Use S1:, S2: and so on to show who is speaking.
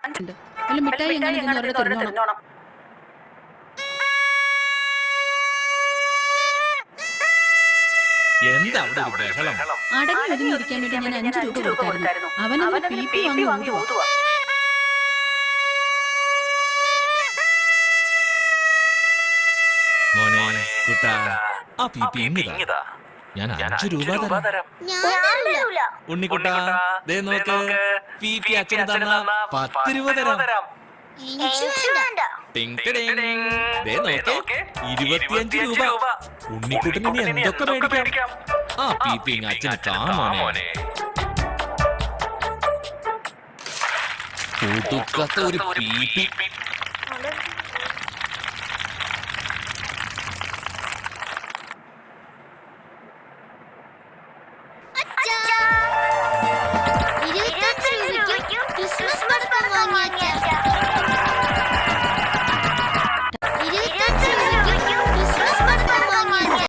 S1: വല്ല മിഠായി എങ്ങനെ തിന്നോണം. അടങ്ങി ഒതുങ്ങിയിരിക്കാൻ വേണ്ടി ഞാൻ 5 രൂപ കൊടുത്തായിരുന്നു. അവനത് പി വാങ്ങി ഓതുവാ.
S2: മോനെ കുട്ടാ, ആ പി ഇങ്ങതാ. ഞാൻ 5 രൂപ തരാം. ഉണ്ണിക്കുട്ടാ, ദേ നോക്ക്, പി അച്ഛന് തന്ന 10 രൂപ തരാം. ടിങ് ടിടിങ്. ദേ നോക്ക്, 25 രൂപ. ഉണ്ണിക്കുട്ടന് ഇനി എന്തൊക്കെ മേടിക്കാം. ആ പി അച്ഛന് താ മോനെ. പുതുക്കത്തെ ഒരു പി.
S3: ക്രിസ്മസ് പടക്കം വാങ്ങിയ